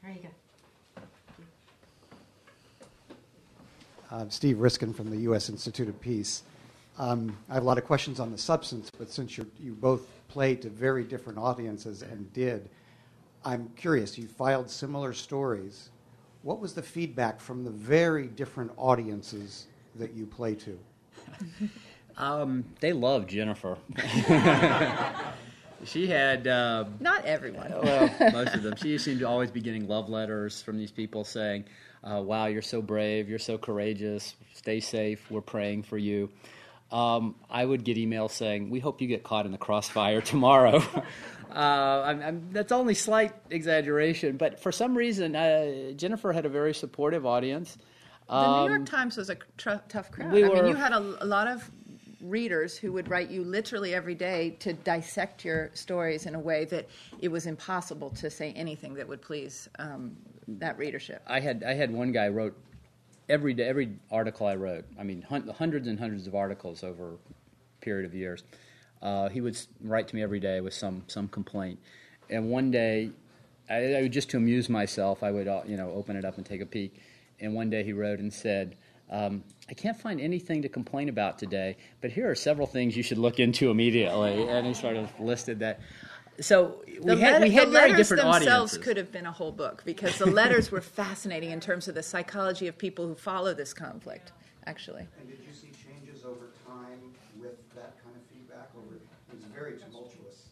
There you go. I'm Steve Riskin from the U.S. Institute of Peace. I have a lot of questions on the substance, but since you both played to very different audiences and did, I'm curious, you filed similar stories. What was the feedback from the very different audiences that you play to? They loved Jennifer. She had... Not everyone. Well, most of them. She seemed to always be getting love letters from these people saying, wow, you're so brave, you're so courageous, stay safe, we're praying for you. I would get emails saying, we hope you get caught in the crossfire tomorrow. That's only slight exaggeration, but for some reason, Jennifer had a very supportive audience. The New York Times was a tough crowd. You had a lot of readers who would write you literally every day to dissect your stories in a way that it was impossible to say anything that would please that readership. I had one guy wrote every day, every article I wrote, hundreds and hundreds of articles over a period of years. He would write to me every day with some complaint. And one day, I would, just to amuse myself, I would open it up and take a peek. And one day he wrote and said, I can't find anything to complain about today, but here are several things you should look into immediately. And he sort of listed that. So we had very different audiences. The letters themselves could have been a whole book, because the letters were fascinating in terms of the psychology of people who follow this conflict, actually. And did you see changes over time with that kind of feedback? It was very tumultuous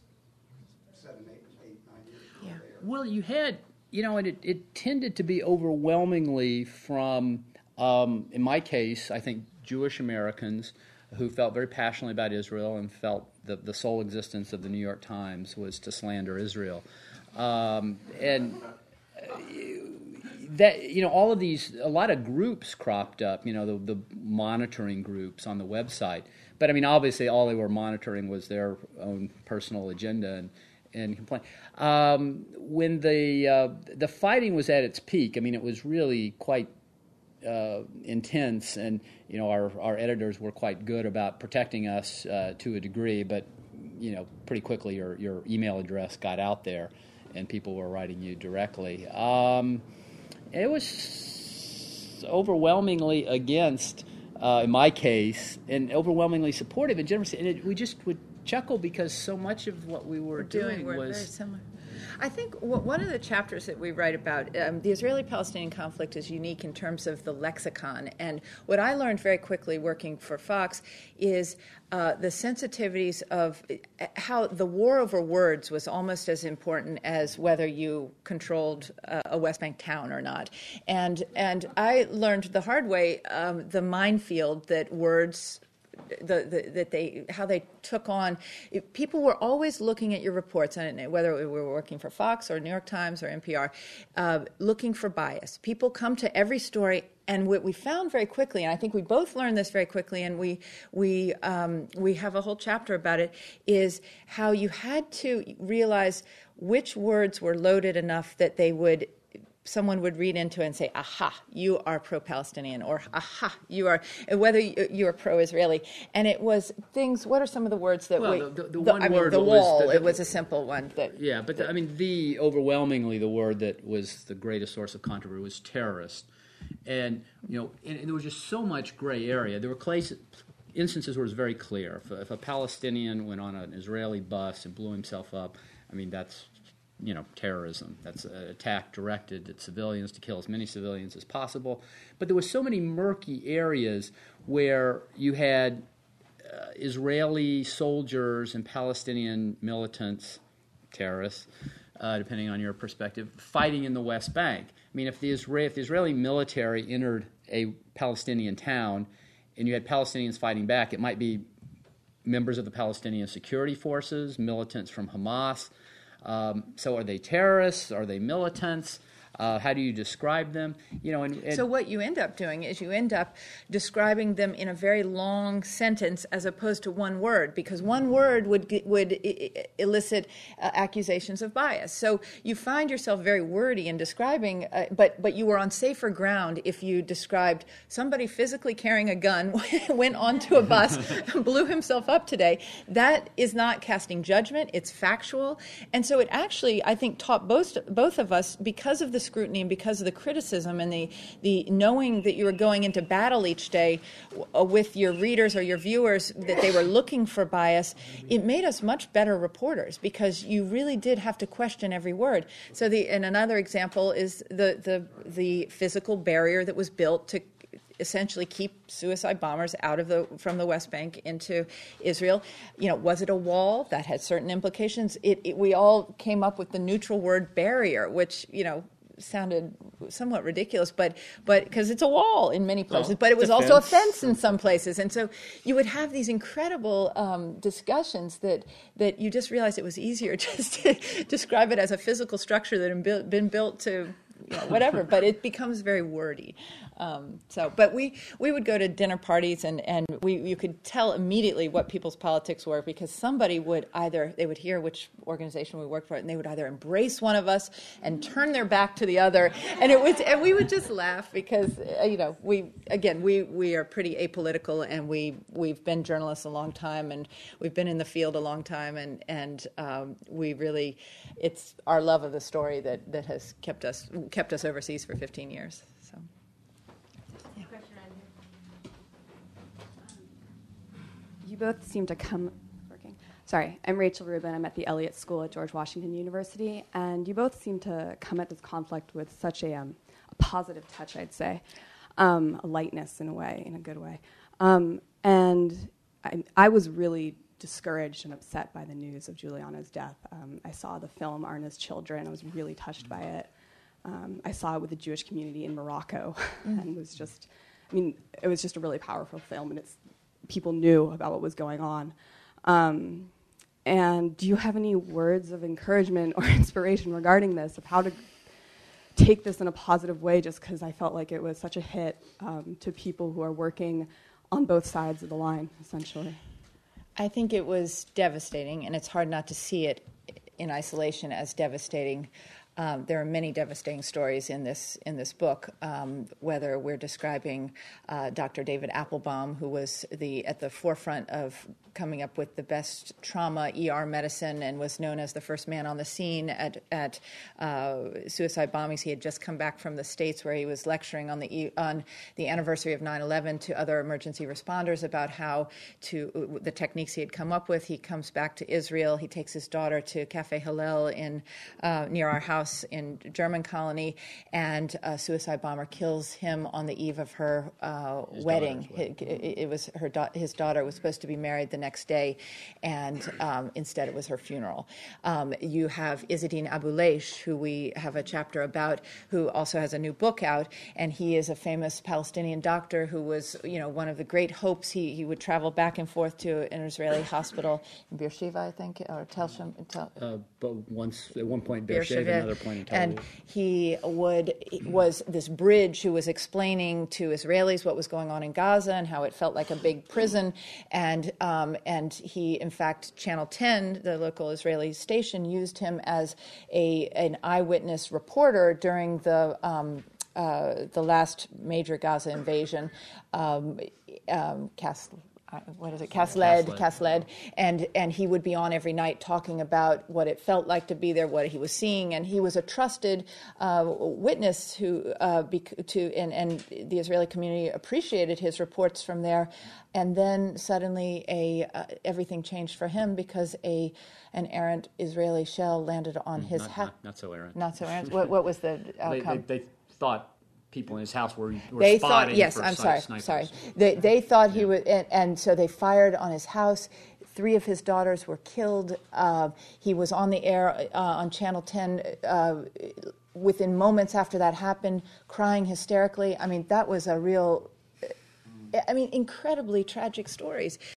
7, 8, 9 years ago. Yeah. Well, you had, and it tended to be overwhelmingly from, in my case, I think Jewish Americans who felt very passionately about Israel and felt the sole existence of the New York Times was to slander Israel. And that, all of these, a lot of groups cropped up, the monitoring groups on the website. But, obviously all they were monitoring was their own personal agenda and complaint. When the fighting was at its peak, it was really quite intense, and our editors were quite good about protecting us to a degree, but pretty quickly your email address got out there and people were writing you directly. It was overwhelmingly against, in my case, and overwhelmingly supportive and generous, and we just would chuckle because so much of what we were doing was very similar. I think one of the chapters that we write about, the Israeli-Palestinian conflict is unique in terms of the lexicon. And what I learned very quickly working for Fox is the sensitivities of how the war over words was almost as important as whether you controlled a West Bank town or not. And I learned the hard way the minefield that words... how they took on. People were always looking at your reports, whether we were working for Fox or New York Times or NPR, looking for bias. People come to every story, and what we found very quickly, and I think we both learned this very quickly, and we have a whole chapter about it, is how you had to realize which words were loaded enough that someone would read into it and say, aha, you are pro-Palestinian, or aha, you are, whether you are pro-Israeli. And it was things, what are some of the words that it was a simple one. Overwhelmingly the word that was the greatest source of controversy was terrorist. And, and there was just so much gray area. There were instances where it was very clear. If a Palestinian went on an Israeli bus and blew himself up, that's terrorism. That's an attack directed at civilians to kill as many civilians as possible. But there were so many murky areas where you had Israeli soldiers and Palestinian militants, terrorists, depending on your perspective, fighting in the West Bank. If the Israeli military entered a Palestinian town and you had Palestinians fighting back, it might be members of the Palestinian security forces, militants from Hamas. So are they terrorists? Are they militants? How do you describe them? So what you end up doing is you end up describing them in a very long sentence as opposed to one word, because one word would elicit accusations of bias. So you find yourself very wordy in describing, but you were on safer ground if you described somebody physically carrying a gun went onto a bus, blew himself up today. That is not casting judgment. It's factual. And so it actually, I think, taught both of us, because of the scrutiny and because of the criticism and the knowing that you were going into battle each day with your readers or your viewers, that they were looking for bias, it made us much better reporters because you really did have to question every word. So and another example is the physical barrier that was built to essentially keep suicide bombers out of from the West Bank into Israel. Was it a wall? That had certain implications. We all came up with the neutral word barrier, which sounded somewhat ridiculous, but because it's a wall in many places, but it was also a fence in some places, and so you would have these incredible discussions that you just realized it was easier just to describe it as a physical structure that had been built to whatever, but it becomes very wordy. But we would go to dinner parties and you could tell immediately what people's politics were because somebody they would hear which organization we worked for and they would either embrace one of us and turn their back to the other, and we would just laugh because we are pretty apolitical and we've been journalists a long time and we've been in the field a long time and we really, it's our love of the story that has kept us overseas for 15 years. So. You both seem to come... Sorry, I'm Rachel Rubin. I'm at the Elliott School at George Washington University, and you both seem to come at this conflict with such a positive touch, I'd say, a lightness in a way, in a good way. And I was really discouraged and upset by the news of Juliana's death. I saw the film Arna's Children. I was really touched by it. I saw it with the Jewish community in Morocco, and it was just a really powerful film, and people knew about what was going on. And do you have any words of encouragement or inspiration regarding this, of how to take this in a positive way, just because I felt like it was such a hit to people who are working on both sides of the line, essentially? I think it was devastating, and it's hard not to see it in isolation as devastating. There are many devastating stories in this book, whether we're describing Dr. David Applebaum, who was at the forefront of coming up with the best trauma ER medicine and was known as the first man on the scene at suicide bombings. He had just come back from the States where he was lecturing on the anniversary of 9/11 to other emergency responders about the techniques he had come up with. He comes back to Israel. He takes his daughter to Cafe Hillel near our house in German colony, and a suicide bomber kills him on the eve of her wedding. His daughter was supposed to be married the next day, and instead it was her funeral. You have Izzedine Abuleish, who we have a chapter about, who also has a new book out, and he is a famous Palestinian doctor who was, one of the great hopes. He would travel back and forth to an Israeli hospital in Beersheba, I think, or Tel Shem. But at one point Beersheba, another point in Tel Aviv. And he was this bridge who was explaining to Israelis what was going on in Gaza and how it felt like a big prison, and he, in fact, Channel 10, the local Israeli station, used him as an eyewitness reporter during the last major Gaza invasion. Casled, and he would be on every night talking about what it felt like to be there, what he was seeing, and he was a trusted witness and the Israeli community appreciated his reports from there. And then suddenly everything changed for him because an errant Israeli shell landed on his head. Not so errant. Not so errant. What was the outcome? They thought people in his house were they spotting thought, yes, for I'm snipers. sorry. They thought he was, and so they fired on his house. 3 of his daughters were killed. He was on the air on Channel 10 within moments after that happened, crying hysterically. I mean, that was incredibly tragic stories.